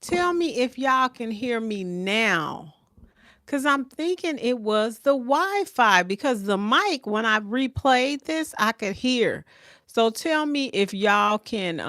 Tell me if y'all can hear me now. Cause I'm thinking it was the Wi-Fi because the mic, when I replayed this, I could hear. So tell me if y'all can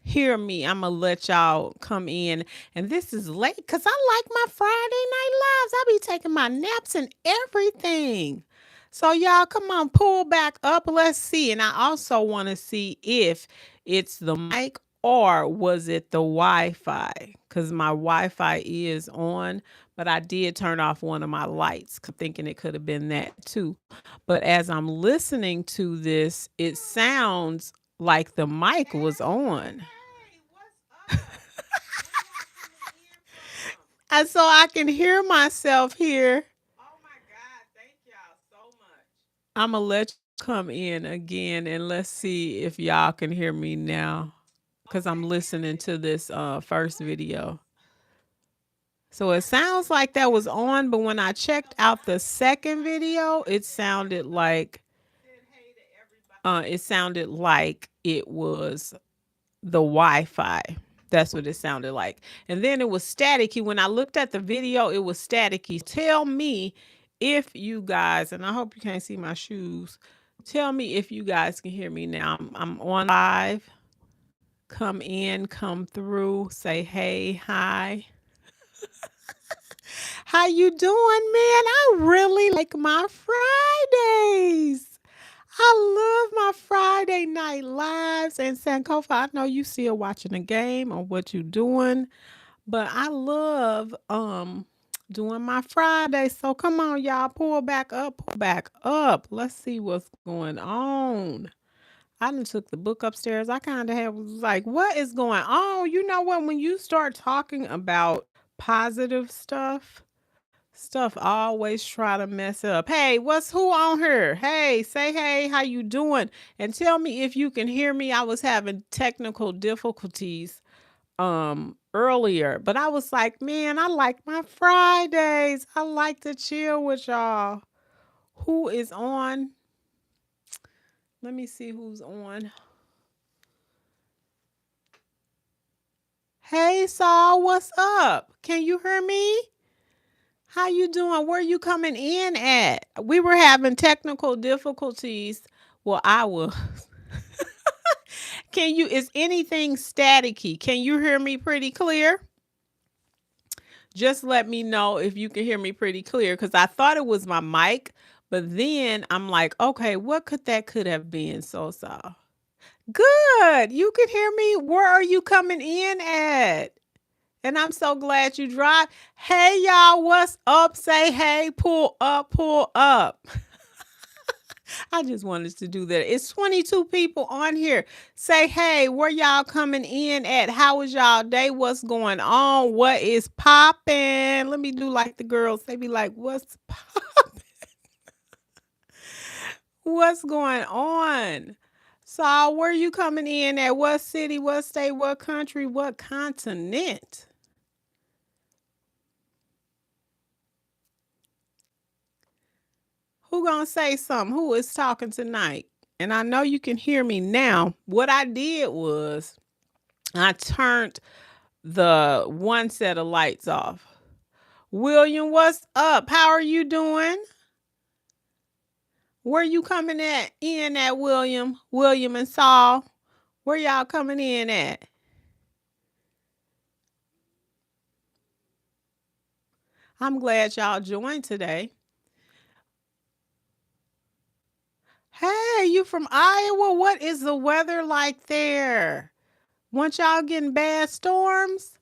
hear me. I'm gonna let y'all come in. And this is late because I like my Friday night lives. I be taking my naps and everything. So y'all come on, pull back up. Let's see. And I also want to see if it's the mic or was it the Wi-Fi? Because my Wi-Fi is on, but I did turn off one of my lights, thinking it could have been that too. But as I'm listening to this, it sounds like the mic was on. Hey, what's up? Where y'all coming in from? And so I can hear myself here. Oh my God, thank y'all so much. I'm going to let you come in again and let's see if y'all can hear me now because I'm Okay, here listening it is. to this first What video. is So it sounds like that was on, but when I checked so out the I second I just video, want to it say sounded everybody like said hey to everybody. it was the Wi-Fi. That's what it sounded like. And then it was staticky. When I looked at the video, it was staticky. Tell me if you guys, and I hope you can't see my shoes. Tell me if you guys can hear me now. I'm on live. Come in, come through, say hey, hi. How you doing, man? I really like my Fridays. I love my Friday night lives. And Sankofa, I know you still watching the game or what you doing, but I love doing my Friday. So come on, y'all, pull back up, pull back up. Let's see what's going on. I done took the book upstairs. I kind of was like, what is going on? You know what? When you start talking about positive stuff always try to mess up. Hey, what's who on here? Hey, say hey, how you doing? And tell me if you can hear me. I was having technical difficulties earlier, but I was like, man, I like my Fridays. I like to chill with y'all. Who is on? Let me see who's on. Hey Saul, what's up? Can you hear me? How you doing? Where you coming in at? We were having technical difficulties. Well, I was. Can you is anything staticky? Can you hear me pretty clear? Just let me know if you can hear me pretty clear cuz I thought it was my mic, but then I'm like, okay, what could have been? So. Good. You can hear me. Where are you coming in at? And I'm so glad you drive. Hey y'all, what's up? Say hey, pull up, pull up. I just wanted to do that. It's 22 people on here. Say hey, where y'all coming in at? How was y'all day? What's going on? What is popping? Let me do like the girls. They be like, what's popping? What's going on? So, where you coming in at? What city? What state? What country? What continent? Who gonna say something? Who is talking tonight? And I know you can hear me now. What I did was I turned the one set of lights off. William, what's up? How are you doing? Where you coming at in at, William? William and Saul. Where y'all coming in at? I'm glad y'all joined today. Hey, you from Iowa? What is the weather like there? Want y'all getting bad storms?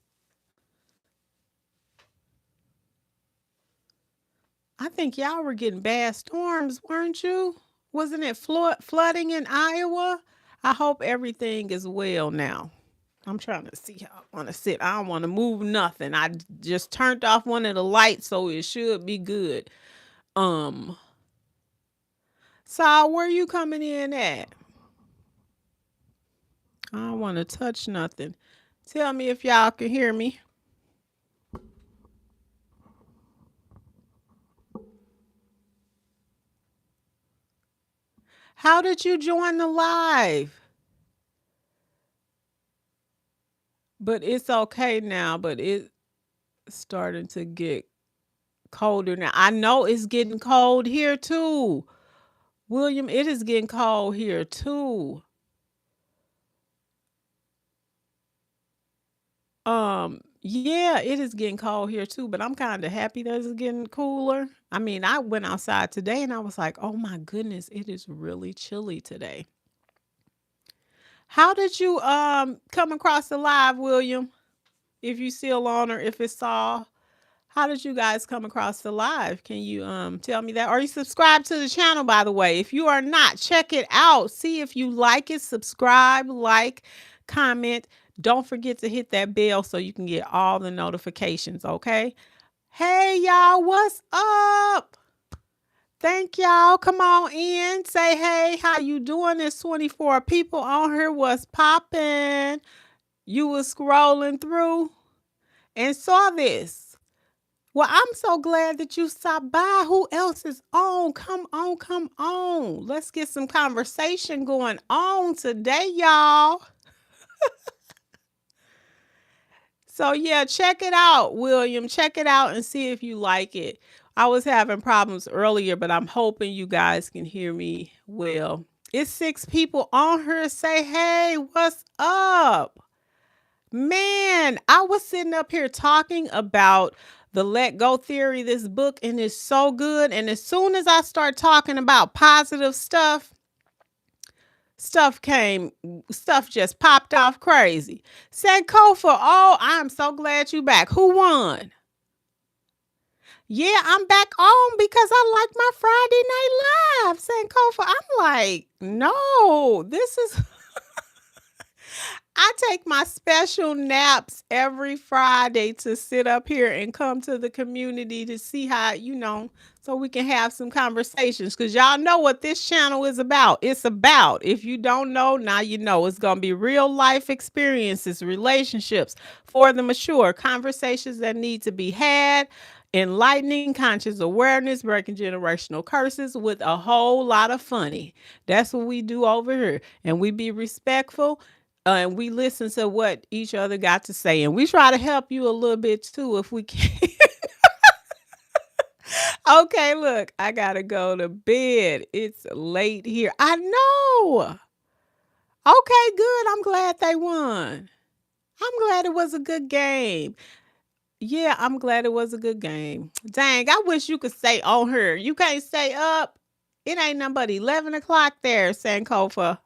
I think y'all were getting bad storms, weren't you? Wasn't it flooding in Iowa? I hope everything is well now. I'm trying to see how I want to sit. I don't want to move nothing. I just turned off one of the lights, so it should be good. Um, Saul, where you coming in at? I don't want to touch nothing. Tell me if y'all can hear me. How did you join the live? But it's okay now, but it's starting to get colder now. I know it's getting cold here too. William, it is getting cold here too. Yeah, it is getting cold here too, but I'm kind of happy that it's getting cooler. I mean, I went outside today and I was like, "Oh my goodness, it is really chilly today." How did you come across the live, William? If you still on or if it's all, how did you guys come across the live? Can you tell me that? Are you subscribed to the channel, by the way? If you are not, check it out. See if you like it, subscribe, like, comment. Don't forget to hit that bell so you can get all the notifications, okay? Hey y'all, what's up? Thank y'all. Come on in. Say hey, how you doing? There's 24 people on here. What's poppin'? You was scrolling through and saw this. Well, I'm so glad that you stopped by. Who else is on? Come on, come on. Let's get some conversation going on today, y'all. So, yeah, check it out, William. Check it out and see if you like it. I was having problems earlier, but I'm hoping you guys can hear me well. It's 6 people on here. Say, hey, what's up? Man, I was sitting up here talking about the Let Go Theory, this book, and it's so good. And as soon as I start talking about positive stuff, stuff just popped off crazy. Sankofa, oh, I'm so glad you back. Who won? Yeah, I'm back on because I like my Friday Night Live. Sankofa, I'm like, no, this is I take my special naps every Friday to sit up here and come to the community to see how, so we can have some conversations. Because y'all know what this channel is about. It's about, if you don't know, now you know. It's going to be real life experiences, relationships for the mature, conversations that need to be had, enlightening conscious awareness, breaking generational curses with a whole lot of funny. That's what we do over here. And we be respectful and we listen to what each other got to say, and we try to help you a little bit too if we can. Okay, look, I gotta go to bed. It's late here. I know. Okay, good. I'm glad they won. I'm glad it was a good game. Yeah, I'm glad it was a good game. Dang, I wish you could stay on her. You can't stay up. It ain't nothing but 11 o'clock there, Sankofa.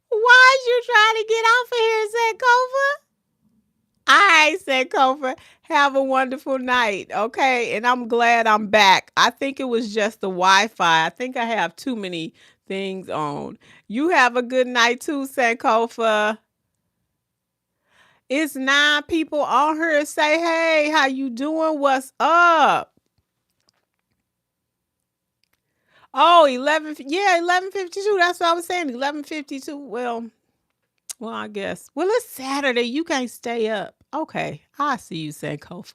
Why'd you trying to get off of here, Sankofa? I said, Kofa, have a wonderful night. Okay. And I'm glad I'm back. I think it was just the Wi Fi. I think I have too many things on. You have a good night too, Sankofa. It's 9 people on here. Say, hey, how you doing? What's up? Oh, 11. Yeah, 11:52. That's what I was saying. 11:52. Well, I guess. Well, it's Saturday. You can't stay up. Okay. I see you, Sankofa.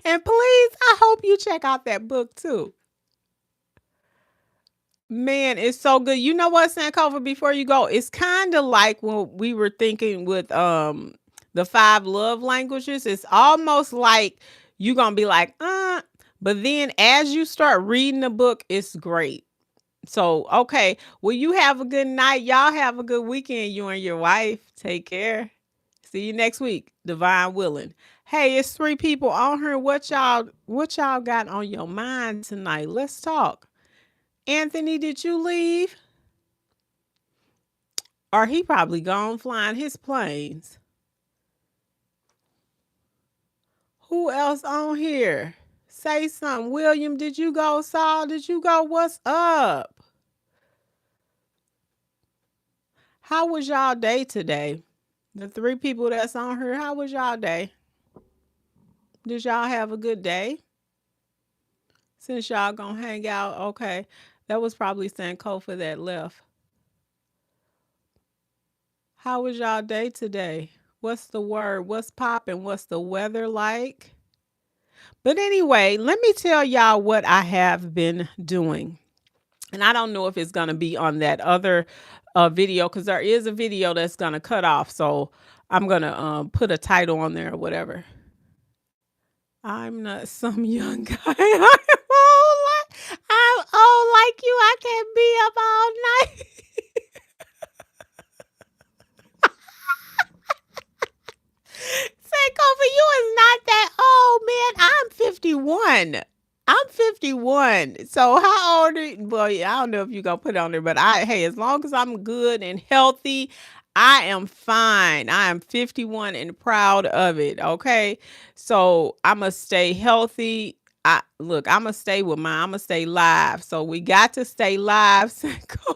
And please, I hope you check out that book too. Man, it's so good. You know what, Sankofa, before you go, it's kind of like when we were thinking with the 5 love languages. It's almost like you're gonna be like, but then as you start reading the book, it's great. So, okay. Well, you have a good night. Y'all have a good weekend, you and your wife. Take care. See you next week. Divine willing. Hey, it's 3 people on here. What y'all got on your mind tonight? Let's talk. Anthony, did you leave? Or he probably gone flying his planes. Who else on here? Say something. William, did you go? Saul, did you go? What's up? How was y'all day today? The 3 people that's on here, how was y'all day? Did y'all have a good day? Since y'all gonna hang out, okay. That was probably Sankofa that left. How was y'all day today? What's the word? What's popping? What's the weather like? But anyway, let me tell y'all what I have been doing. And I don't know if it's gonna be on that other video, because there is a video that's gonna cut off. So I'm gonna put a title on there or whatever. I'm not some young guy. I'm old I'm old like you. I can't be up all night. Sankofa, you is not that old, man. I'm 51. I'm 51. So how old are you? Well, yeah, I don't know if you're gonna put it on there, but hey, as long as I'm good and healthy, I am fine. I am 51 and proud of it. Okay. So I'ma stay healthy. I'ma stay with I'ma stay live. So we got to stay live, Sankofa.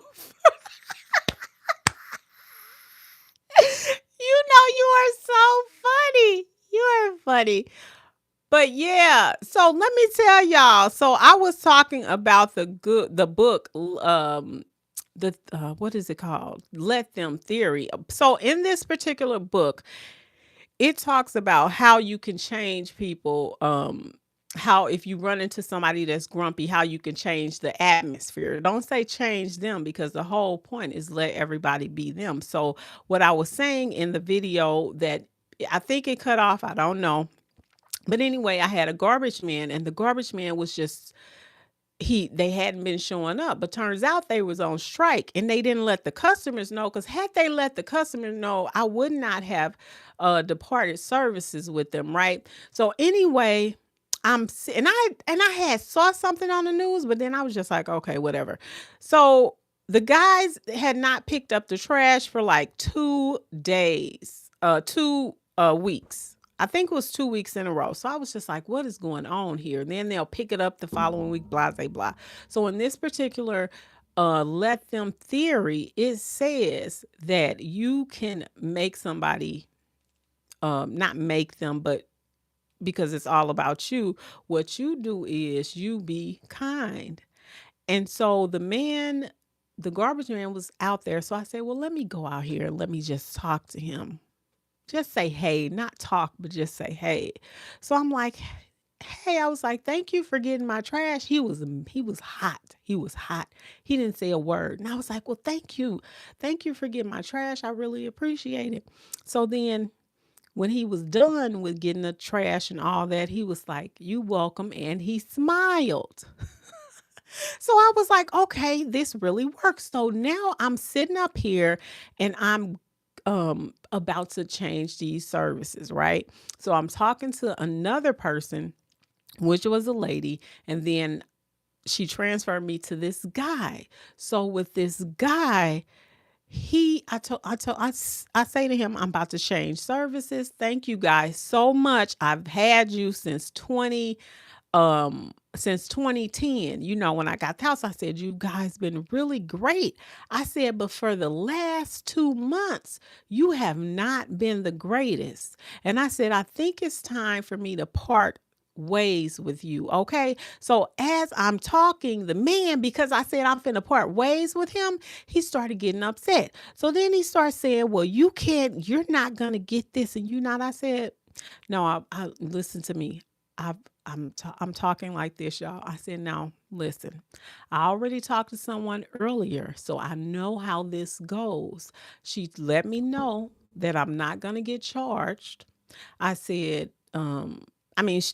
You are so funny. You are funny. But yeah, so let me tell y'all. So I was talking about the book, the what is it called? Let Them Theory. So in this particular book, it talks about how you can change people. How if you run into somebody that's grumpy, how you can change the atmosphere. Don't say change them, because the whole point is let everybody be them. So what I was saying in the video that I think it cut off, I don't know, but anyway, I had a garbage man, and the garbage man was just they hadn't been showing up, but turns out they was on strike, and they didn't let the customers know, because had they let the customers know, I would not have departed services with them, right? So anyway, and I had saw something on the news, but then I was just like, okay, whatever. So the guys had not picked up the trash for like 2 days, 2 weeks. I think it was 2 weeks in a row. So I was just like, what is going on here? And then they'll pick it up the following week, blah, blah, blah. So in this particular let them theory, it says that you can make somebody, not make them, but because it's all about you, what you do is you be kind. And so the garbage man was out there. So I said, well, let me go out here and let me just talk to him. Just say hey, not talk, but just say hey. So I'm like, hey, I was like, thank you for getting my trash. He was hot. He was hot. He didn't say a word. And I was like, well, thank you. Thank you for getting my trash. I really appreciate it. So then when he was done with getting the trash and all that, he was like, you welcome. And he smiled. So I was like, okay, this really works. So now I'm sitting up here and I'm about to change these services, right? So I'm talking to another person, which was a lady, and then she transferred me to this guy. So with this guy, I say to him, I'm about to change services. Thank you guys so much. I've had you since 2010. When I got the house, I said, you guys been really great. I said, but for the last 2 months, you have not been the greatest. And I said, I think it's time for me to part ways with you. Okay. So as I'm talking, the man, because I said I'm finna part ways with him, he started getting upset. So then he started saying, well, you're not gonna get this, and you not. I said, no, I listen to me. I I'm talking like this, y'all. I said, now listen, I already talked to someone earlier, so I know how this goes. She let me know that I'm not gonna get charged. I said,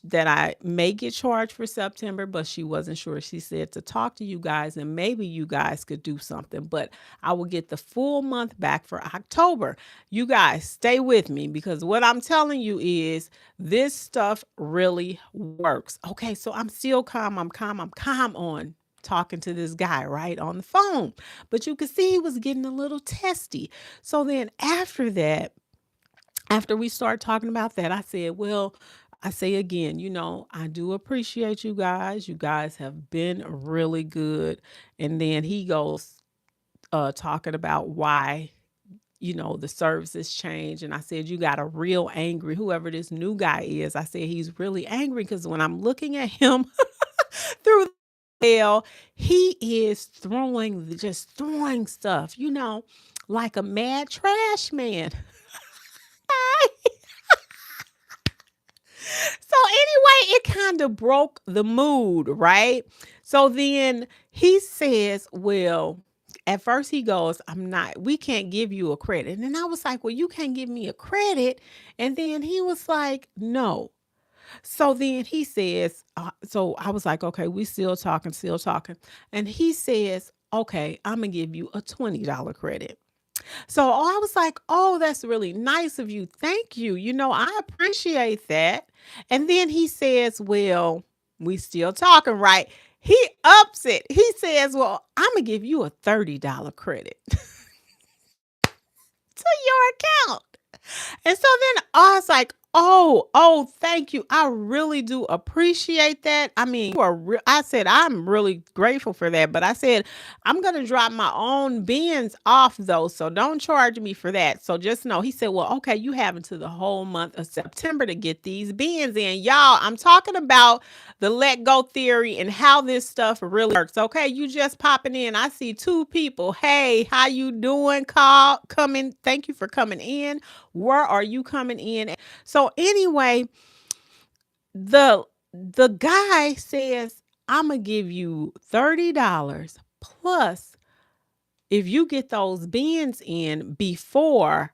that I may get charged for September, but she wasn't sure. She said to talk to you guys and maybe you guys could do something, but I will get the full month back for October. You guys stay with me, because what I'm telling you is this stuff really works. Okay, so I'm still calm. I'm calm on talking to this guy right on the phone, but you could see he was getting a little testy. So then after that, after we start talking about that, I said, well, I say again, I do appreciate you guys. You guys have been really good. And then he goes talking about why, the services change. And I said, you got a real angry, whoever this new guy is. I said, he's really angry because when I'm looking at him through the veil, he is just throwing stuff, like a mad trash man. So anyway, it kind of broke the mood, right? So then He says, well, at first he goes, we can't give you a credit. And then I was like, well, you can't give me a credit. And then he was like, no. So then he says, so I was like, okay, we still talking, still talking. And he says, okay, I'm going to give you a $20 credit. So I was like, oh, that's really nice of you. Thank you. I appreciate that. And then he says, well, we still talking, right? He ups it. He says, well, I'm going to give you a $30 credit to your account. And so then I was like, oh, thank you. I really do appreciate that. I mean, I said, I'm really grateful for that. But I said, I'm going to drop my own bins off though. So don't charge me for that. So just know, he said, well, okay, you have until the whole month of September to get these bins in. Y'all, I'm talking about the let go theory and how this stuff really works. Okay, you just popping in. I see two people. Hey, how you doing? Coming. Thank you for coming in. Where are you coming in? So anyway, the the guy says, I'm gonna give you $30 plus if you get those bins in before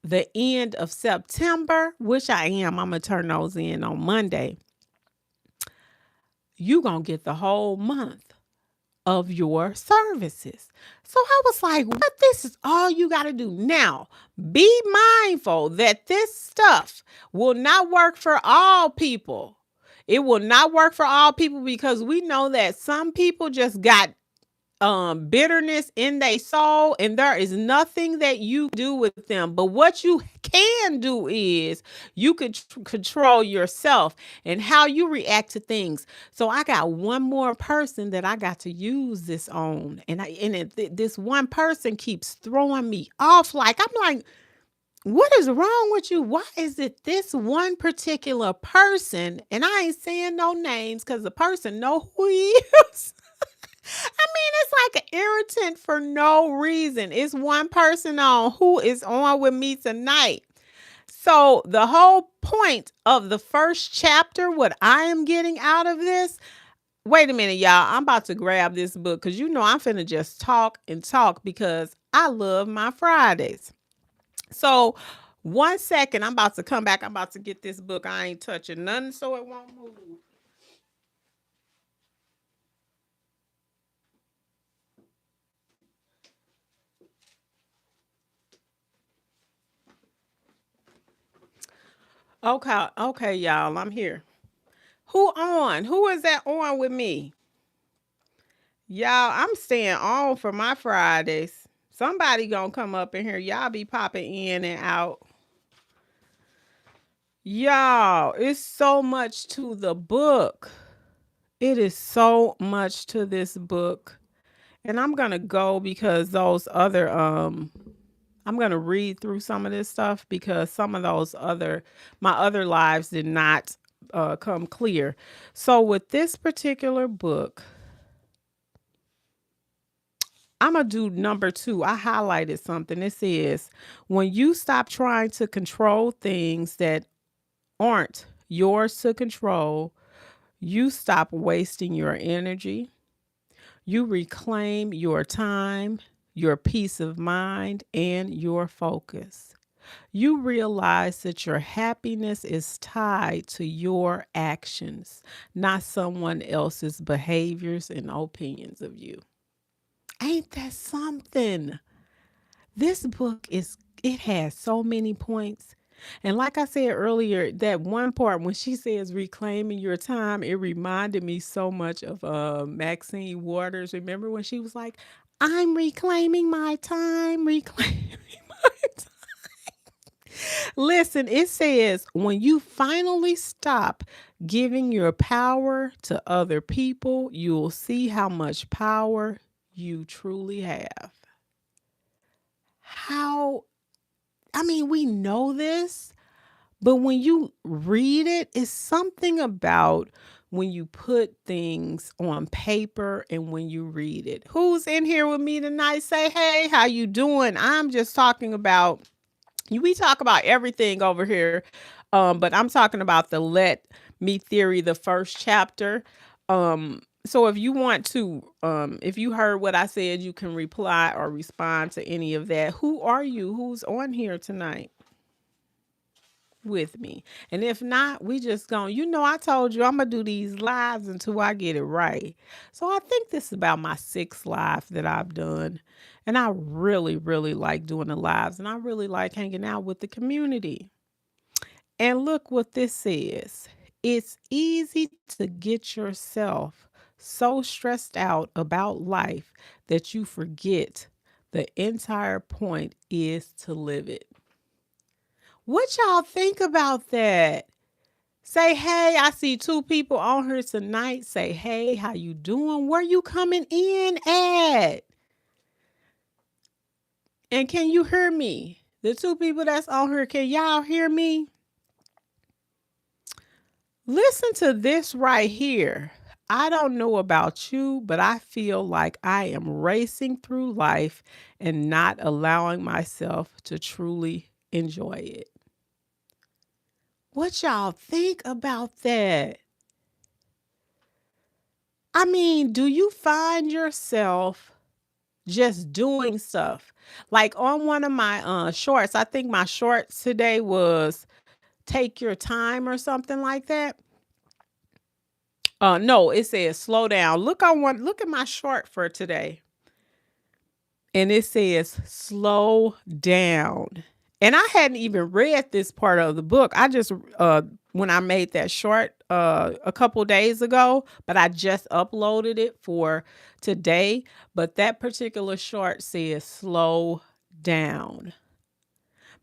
the end of September, which I am. I'm gonna turn those in on Monday. You gonna get the whole month of your services. So I was like, what? This is all you got to do. Now, be mindful that this stuff will not work for all people. It will not work for all people because we know that some people just got bitterness in their soul, and there is nothing that you do with them. But what you can do is you could control yourself and how you react to things. So I got one more person that I got to use this on, and this one person keeps throwing me off. Like, I'm like, what is wrong with you? Why is it this one particular person? And I ain't saying no names because the person know who he is. I mean, it's like an irritant for no reason. It's one person on who is on with me tonight. So, the whole point of the first chapter, what I am getting out of this, wait a minute, y'all. I'm about to grab this book because I'm finna just talk and talk because I love my Fridays. So, 1 second, I'm about to come back. I'm about to get this book. I ain't touching nothing so it won't move. Okay, y'all. I'm here. Who on? Who is that on with me? Y'all, I'm staying on for my Fridays. Somebody gonna come up in here. Y'all be popping in and out. Y'all, it's so much to the book. It is so much to this book. And I'm gonna go because those other I'm gonna read through some of this stuff because some of my other lives did not come clear. So with this particular book, I'm going to do number 2. I highlighted something. It says, when you stop trying to control things that aren't yours to control, you stop wasting your energy. You reclaim your time, your peace of mind, and your focus. You realize that your happiness is tied to your actions, not someone else's behaviors and opinions of you. Ain't that something? This book it has so many points. And like I said earlier, that one part when she says reclaiming your time, it reminded me so much of Maxine Waters. Remember when she was like, I'm reclaiming my time, reclaiming my time. Listen, it says when you finally stop giving your power to other people, you'll see how much power you truly have. How, I mean, we know this, but when you read it, it's something about when you put things on paper and when you read it. Who's in here with me tonight? Say, hey, how you doing? I'm just talking about, we talk about everything over here, but I'm talking about the Let Me Theory, the first chapter. So if you want to, if you heard what I said, you can reply or respond to any of that. Who are you? Who's on here tonight with me? And if not, we just going, I told you I'm going to do these lives until I get it right. So I think this is about my sixth live that I've done. And I really, really like doing the lives, and I really like hanging out with the community. And look what this says. It's easy to get yourself so stressed out about life that you forget the entire point is to live it. What y'all think about that? Say hey. I see two people on here tonight. Say hey, how you doing? Where you coming in at? And can you hear me? The two people that's on here, can y'all hear me? Listen to this right here. I don't know about you, but I feel like I am racing through life and not allowing myself to truly enjoy it. What y'all think about that? I mean, do you find yourself just doing stuff? Like on one of my shorts, I think my shorts today was take your time or something like that. No, it says slow down. Look at my short for today. And it says slow down. And I hadn't even read this part of the book. I just when I made that short a couple days ago, but I just uploaded it for today. But that particular short says slow down.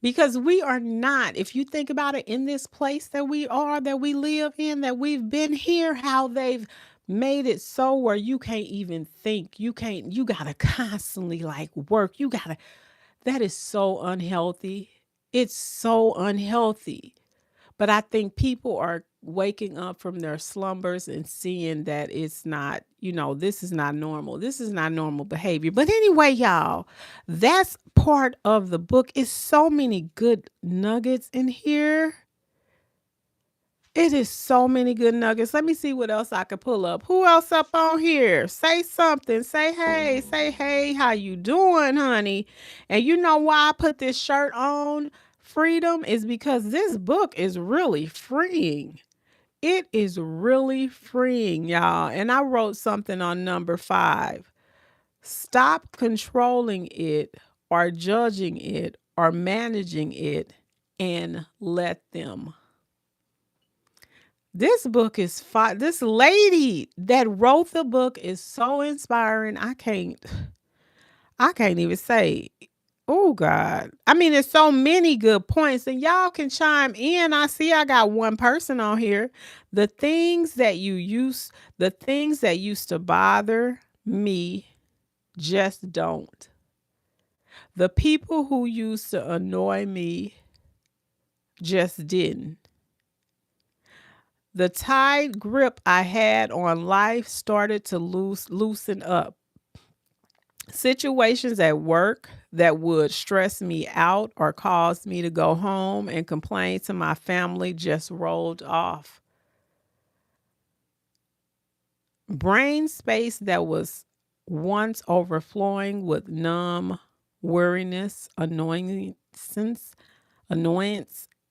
Because we are not, if you think about it, in this place that we are, that we live in, that we've been here, how they've made it so where you can't even think. You gotta constantly like work. That is so unhealthy. It's so unhealthy. But I think people are waking up from their slumbers and seeing that it's not, this is not normal. This is not normal behavior. But anyway, y'all, that's part of the book. It's so many good nuggets in here. It is so many good nuggets. Let me see what else I could pull up. Who else up on here? Say something. Say hey. Say hey. How you doing, honey? And you know why I put this shirt on? Freedom is because this book is really freeing. It is really freeing, y'all. And I wrote something on number 5. Stop controlling it or judging it or managing it and let them. This book is this lady that wrote the book is so inspiring. I can't even say. Oh God. I mean, there's so many good points and y'all can chime in. I see I got one person on here. The things that used to bother me just don't. The people who used to annoy me just didn't. The tight grip I had on life started to loosen up. Situations at work that would stress me out or cause me to go home and complain to my family just rolled off. Brain space that was once overflowing with numb weariness, annoyance,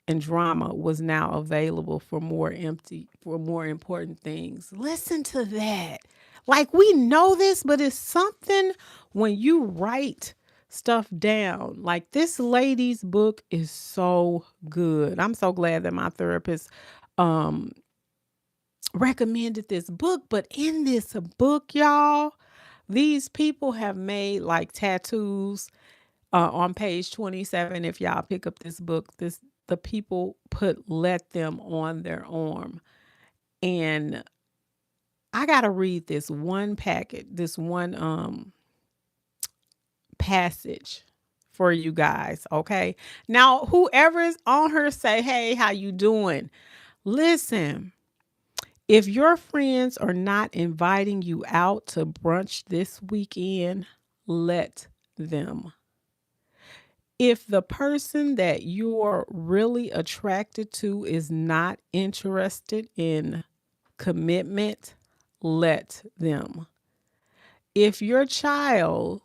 and drama was now available for more important things. Listen to that. Like we know this, but it's something when you write stuff down. Like this lady's book is so good. I'm so glad that my therapist um recommended this book, but in this book, y'all, these people have made like tattoos on page 27. If y'all pick up this book, the people put let them on their arm. And I gotta read this one passage for you guys, okay? Now, whoever is on her say, hey, how you doing? Listen, if your friends are not inviting you out to brunch this weekend, let them. If the person that you're really attracted to is not interested in commitment, let them. If your child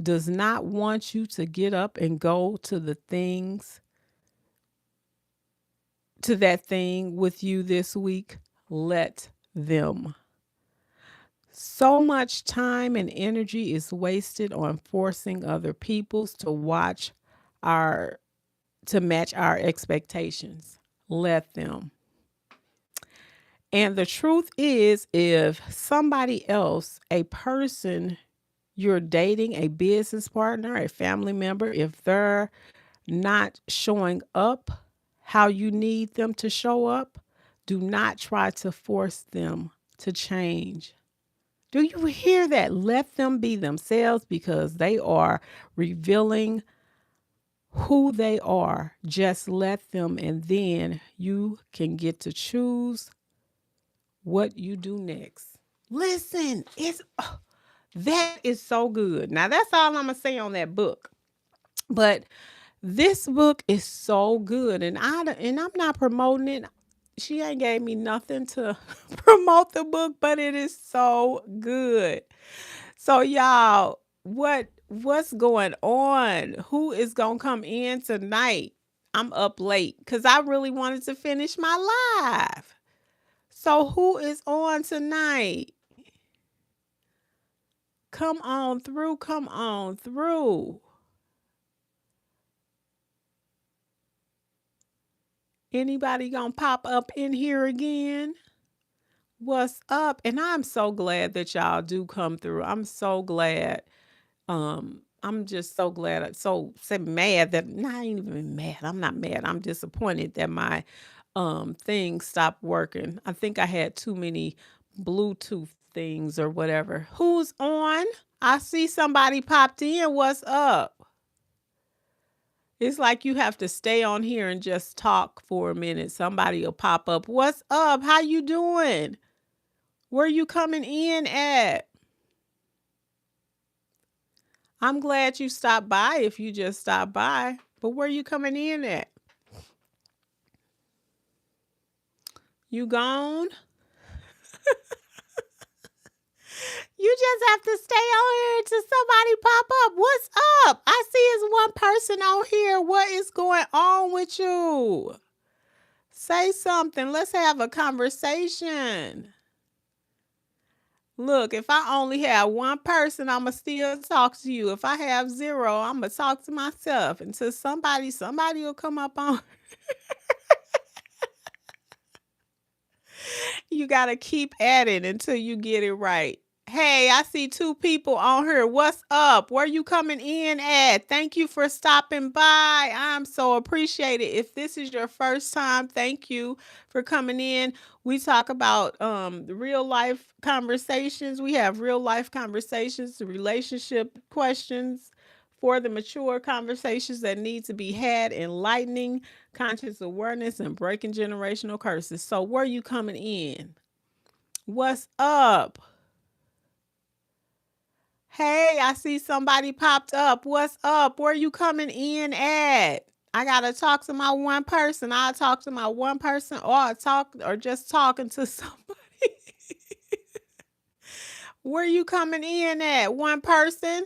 does not want you to get up and go to the things, to that thing with you this week, let them. So much time and energy is wasted on forcing other people's to watch our to match our expectations. Let them. And the truth is, if somebody else, a person you're dating, a business partner, a family member, if they're not showing up how you need them to show up, do not try to force them to change. Do you hear that? Let them be themselves because they are revealing who they are. Just let them, and then you can get to choose what you do next. Listen, that is so good. Now, that's all I'm going to say on that book. But this book is so good, and I'm not promoting it. She ain't gave me nothing to promote the book, but it is so good. So y'all, what's going on? Who is gonna come in tonight? I'm up late because I really wanted to finish my live. So who is on tonight? Come on through. Come on through. Anybody gonna pop up in here again? What's up? And I'm so glad that y'all do come through. I'm so glad. I'm just so glad, so mad that not even mad. I'm not mad. I'm disappointed that my thing stopped working. I think I had too many Bluetooth things or whatever. Who's on? I see somebody popped in. What's up? It's like you have to stay on here and just talk for a minute. Somebody will pop up. What's up? How you doing? Where you coming in at? I'm glad you stopped by if you just stopped by. But where you coming in at? You gone? You just have to stay on here until somebody pop up. What's up? I see it's one person on here. What is going on with you? Say something. Let's have a conversation. Look, if I only have one person, I'ma still talk to you. If I have zero, I'ma talk to myself until somebody will come up on. You gotta keep at it until you get it right. Hey, I see two people on here. What's up? Where you coming in at? Thank you for stopping by. I'm so appreciated. If this is your first time, thank you for coming in. We talk about the real life conversations. We have real life conversations, the relationship questions for the mature conversations that need to be had, enlightening conscious awareness and breaking generational curses. So where you coming in? What's up? Hey, I see somebody popped up. What's up? Where you coming in at? I gotta talk to my one person. I'll talk to my one person, or I'll talk, or just talking to somebody. Where you coming in at? One person?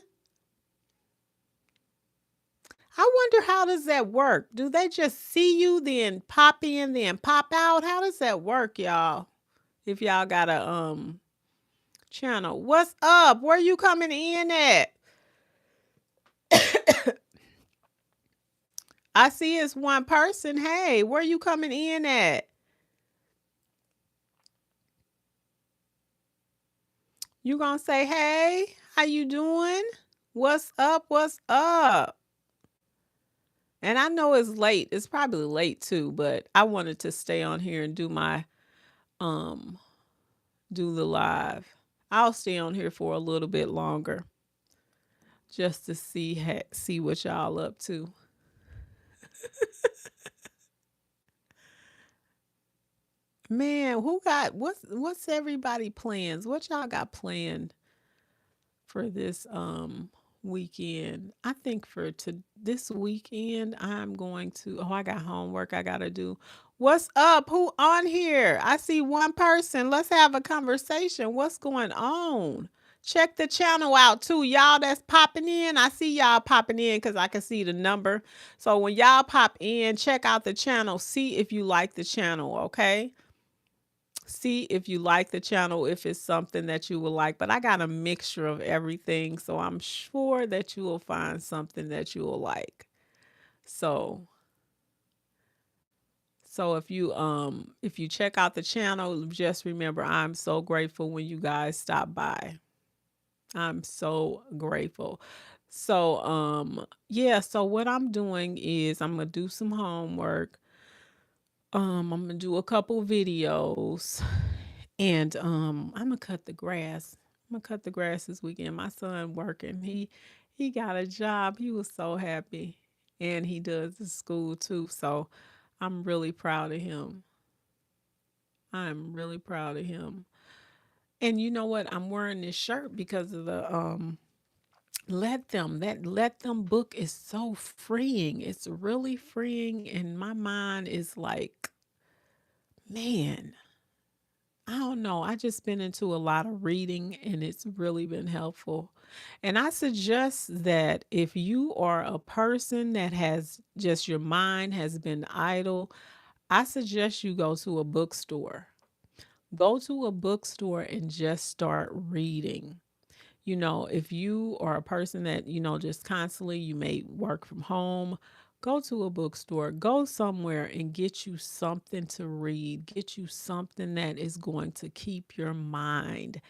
I wonder how does that work? Do they just see you, then pop in, then pop out? How does that work, y'all? If y'all got a channel. What's up? Where you coming in at? I see it's one person. Hey, where you coming in at? You gonna say, hey, how you doing? What's up? What's up? And I know it's late. It's probably late too, but I wanted to stay on here and do my um do the live. I'll stay on here for a little bit longer just to see what y'all up to. Man, who got what's everybody plans? What y'all got planned for this weekend? I think for this weekend I'm going to I got homework I got to do. What's up? Who on here? I see one person. Let's have a conversation. What's going on? Check the channel out too. Y'all that's popping in. I see y'all popping in because I can see the number. So when y'all pop in, check out the channel. See if you like the channel, okay? See if you like the channel, if it's something that you would like. But I got a mixture of everything. So I'm sure that you will find something that you will like. So if you check out the channel, just remember I'm so grateful when you guys stop by. I'm so grateful. So yeah, so what I'm doing is I'm gonna do some homework. I'm gonna do a couple videos and I'm gonna cut the grass. I'm gonna cut the grass this weekend. My son working. He got a job. He was so happy. And he does the school too. So I'm really proud of him. I'm really proud of him. And you know what? I'm wearing this shirt because of the let them book is so freeing. It's really freeing and my mind is like, man, I don't know. I just been into a lot of reading and it's really been helpful. And I suggest that if you are a person that has just your mind has been idle, I suggest you go to a bookstore. Go to a bookstore and just start reading. If you are a person that, just constantly you may work from home, go to a bookstore, go somewhere and get you something to read, get you something that is going to keep your mind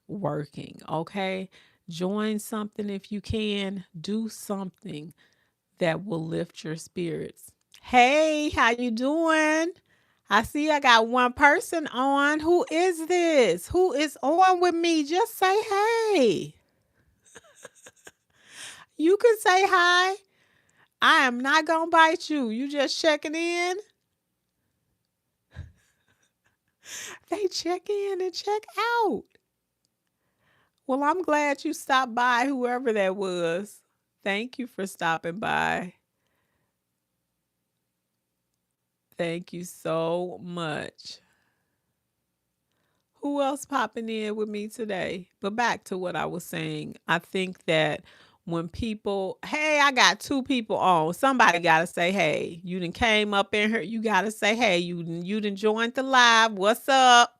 working, okay? Join something if you can, do something that will lift your spirits. Hey, how you doing? I see I got one person on. Who is this? Who is on with me? Just say hey. You can say hi. I am not going to bite you. You just checking in. They check in and check out. Well, I'm glad you stopped by, whoever that was. Thank you for stopping by. Thank you so much. Who else popping in with me today? But back to what I was saying. I think that when people, hey, I got two people on. Somebody got to say, hey, you done came up in here. You got to say, hey, you done joined the live. What's up?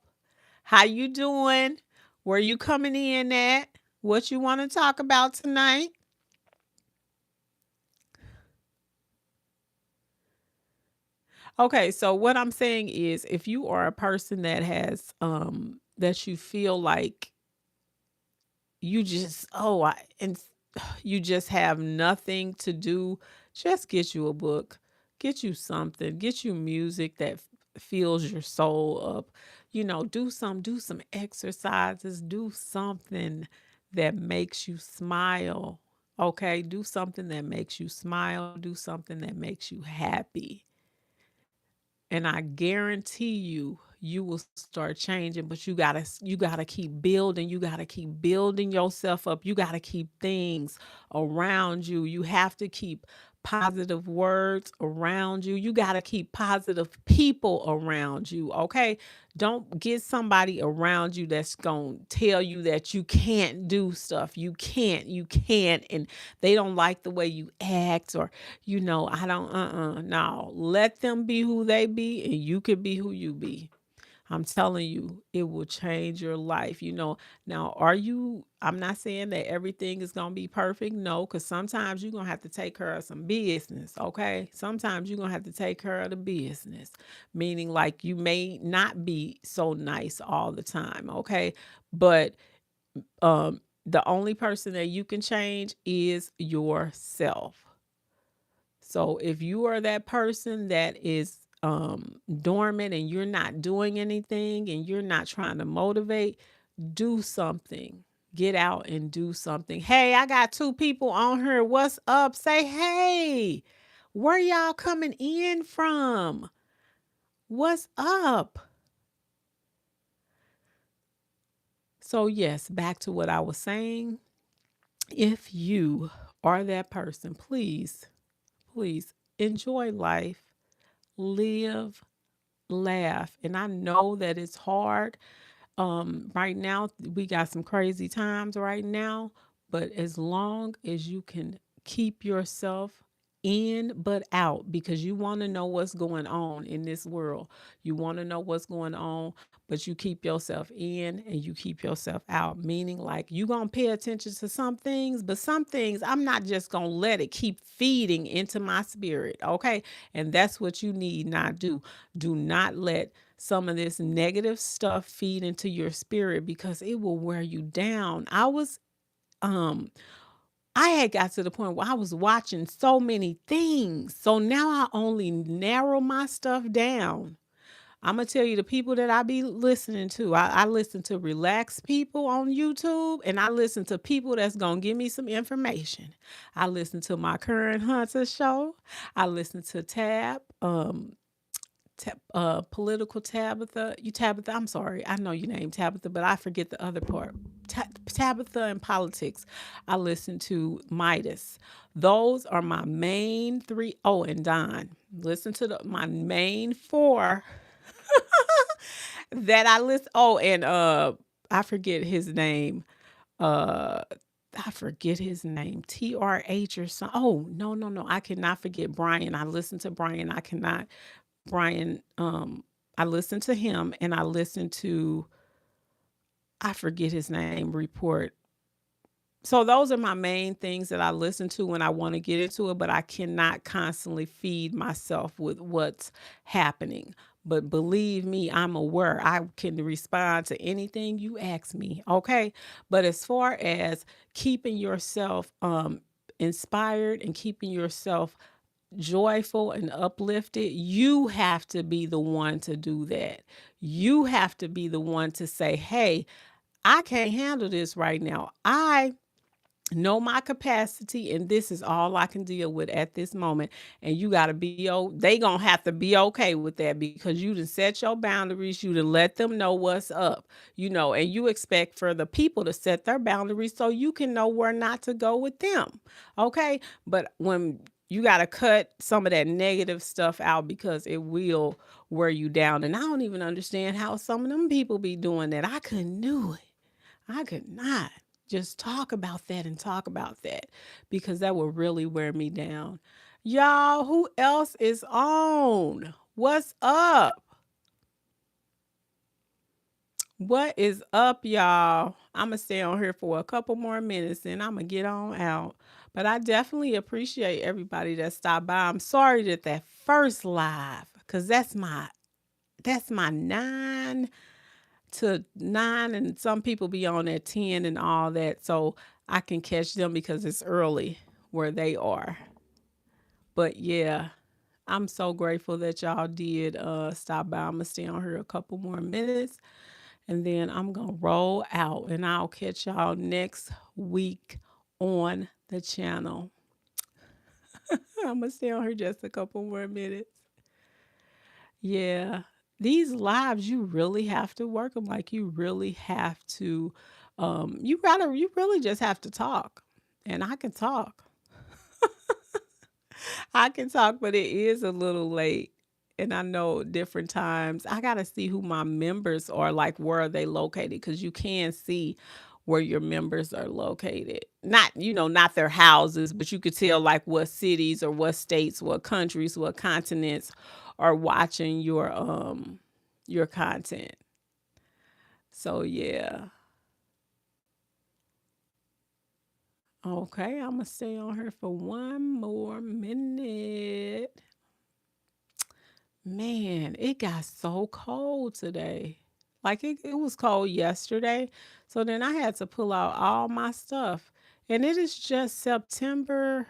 How you doing? Where you coming in at? What you want to talk about tonight? Okay, so what I'm saying is if you are a person that has that you feel like you just you just have nothing to do, just get you a book, get you something, get you music that fills your soul up. Do some exercises, do something that makes you smile. Okay, do something that makes you smile, do something that makes you happy. And I guarantee you will start changing, but you got to keep building, you got to keep building yourself up, you got to keep things around you, you have to keep positive words around you, you got to keep positive people around you, okay? Don't get somebody around you that's going to tell you that you can't do stuff, you can't and they don't like the way you act, or I don't, no. Let them be who they be and you can be who you be. I'm telling you, it will change your life. Now, I'm not saying that everything is going to be perfect. No, because sometimes you're going to have to take care of some business. Okay. Sometimes you're going to have to take care of the business, meaning like you may not be so nice all the time. Okay. But, the only person that you can change is yourself. So if you are that person that is dormant and you're not doing anything and you're not trying to motivate, do something. Get out and do something. Hey, I got two people on here. What's up? Say hey. Where y'all coming in from? What's up? So, yes, back to what I was saying. If you are that person, please, please enjoy life, live, laugh. And I know that it's hard. Right now, we got some crazy times right now, but as long as you can keep yourself in but out, because you want to know what's going on in this world. You want to know what's going on, but you keep yourself in and you keep yourself out. Meaning, like, you going to pay attention to some things, but some things I'm not just going to let it keep feeding into my spirit. Okay. And that's what you need not do. Do not let some of this negative stuff feed into your spirit because it will wear you down. Um I had got to the point where I was watching so many things. So now I only narrow my stuff down. I'm gonna tell you the people that I be listening to. I listen to relaxed people on YouTube, and I listen to people that's gonna give me some information. I listen to my current Hunter show. I listen to political Tabitha. You Tabitha, I'm sorry. I know your name Tabitha, but I forget the other part. Tabitha and politics. I listen to Midas. Those are my main three. Oh, and Don. Listen to my main four that I listen. Oh, and I forget his name. Uh I forget his name. TRH or something. Oh, no, no, no. I cannot forget Brian. I listen to Brian. I cannot Brian, I listened to him and I listened to, I forget his name, report. So those are my main things that I listen to when I want to get into it, but I cannot constantly feed myself with what's happening. But believe me, I'm aware. I can respond to anything you ask me. Okay. But as far as keeping yourself inspired and keeping yourself joyful and uplifted, you have to be the one to do that. You have to be the one to say, hey, I can't handle this right now. I know my capacity and this is all I can deal with at this moment. And you got to they going to have to be okay with that because you done set your boundaries. You done let them know what's up, and you expect for the people to set their boundaries so you can know where not to go with them. Okay. But when you got to cut some of that negative stuff out because it will wear you down. And I don't even understand how some of them people be doing that. I couldn't do it. I could not just talk about that and talk about that because that would really wear me down. Y'all, who else is on? What's up? What is up, y'all? I'm going to stay on here for a couple more minutes and I'm going to get on out. But I definitely appreciate everybody that stopped by. I'm sorry that first live, because that's my 9 to 9, and some people be on at 10 and all that, so I can catch them because it's early where they are. But yeah, I'm so grateful that y'all did stop by. I'm gonna stay on here a couple more minutes and then I'm gonna roll out and I'll catch y'all next week on the channel. I'm gonna stay on here just a couple more minutes. Yeah. These lives, you really have to work them. Like you really have to, you really just have to talk. And I can talk. I can talk, but it is a little late. And I know different times. I gotta see who my members are, like where are they located? Because you can see where your members are located. Not, not their houses, but you could tell like what cities or what states, what countries, what continents are watching your content. So yeah. Okay, I'm gonna stay on here for one more minute. Man, it got so cold today. Like it was cold yesterday. So then I had to pull out all my stuff. And it is just September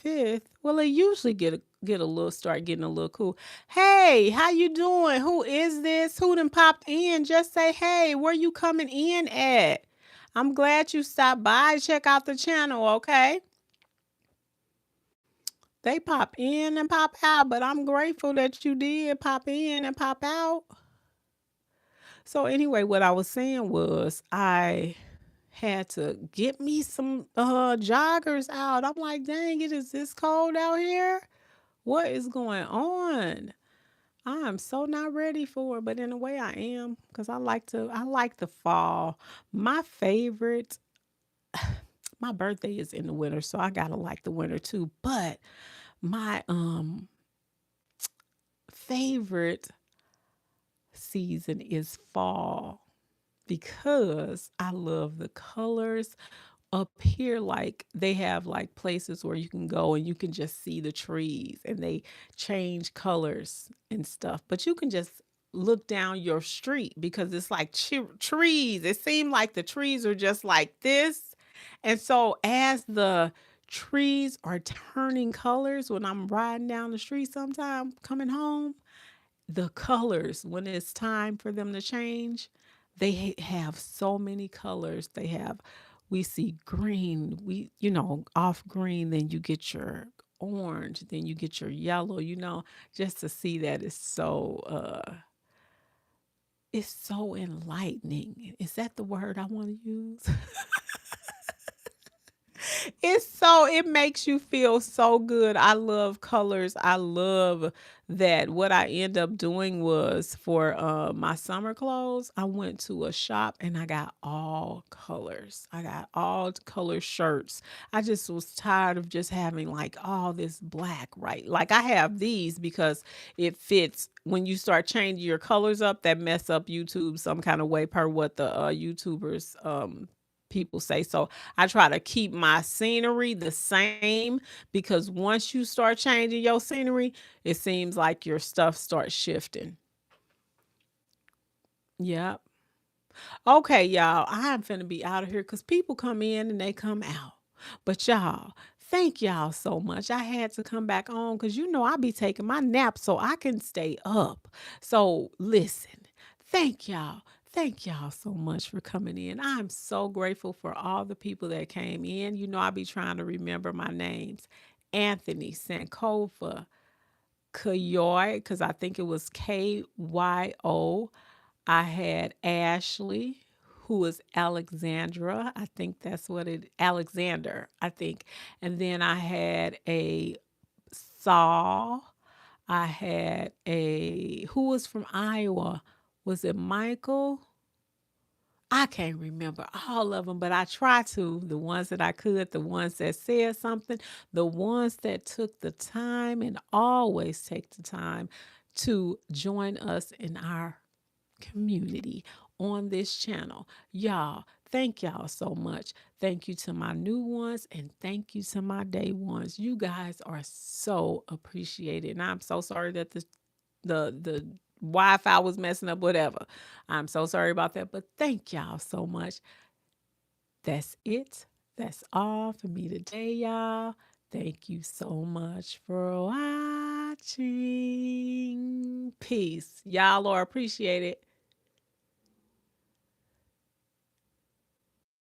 5th. Well, it usually get a little start getting a little cool. Hey, how you doing? Who is this? Who done popped in? Just say, hey, where you coming in at? I'm glad you stopped by. Check out the channel, okay? They pop in and pop out, but I'm grateful that you did pop in and pop out. So anyway, what I was saying was I had to get me some joggers out. I'm like, dang it, is this cold out here? What is going on? I am so not ready for it, but in a way I am because I like the fall. My favorite my birthday is in the winter, so I gotta like the winter too. But my favorite season is fall because I love the colors. Up here, like they have like places where you can go and you can just see the trees and they change colors and stuff. But you can just look down your street because it's like trees. It seemed like the trees are just like this. And so as the trees are turning colors when I'm riding down the street sometime coming home, the colors when it's time for them to change, they have so many colors. They have, we see green, we, off green, then you get your orange, then you get your yellow, just to see that is so it's so enlightening. Is that the word I want to use? It makes you feel so good. I love colors. I love that. What I end up doing was for my summer clothes, I went to a shop and I got all colors. I got all color shirts. I just was tired of just having like all this black, right? Like I have these because it fits when you start changing your colors up, that mess up YouTube some kind of way per what the YouTubers people say. So I try to keep my scenery the same because once you start changing your scenery, it seems like your stuff starts shifting. Yep. Okay, y'all, I'm finna be out of here because people come in and they come out. But y'all, thank y'all so much. I had to come back on because I be taking my nap so I can stay up. So listen, thank y'all. Thank y'all so much for coming in. I'm so grateful for all the people that came in. I be trying to remember my names. Anthony Sankova, Kayoy, because I think it was Kyo. I had Ashley, who was Alexandra. I think that's what it Alexander, I think. And then I had a Saul. I had a who was from Iowa. Was it Michael? I can't remember all of them, but I try to. The ones that I could, the ones that said something, the ones that took the time and always take the time to join us in our community on this channel. Y'all, thank y'all so much. Thank you to my new ones and thank you to my day ones. You guys are so appreciated. And I'm so sorry that the Wi-Fi was messing up, whatever. I'm so sorry about that. But thank y'all so much. That's it. That's all for me today, y'all. Thank you so much for watching. Peace. Y'all are appreciated.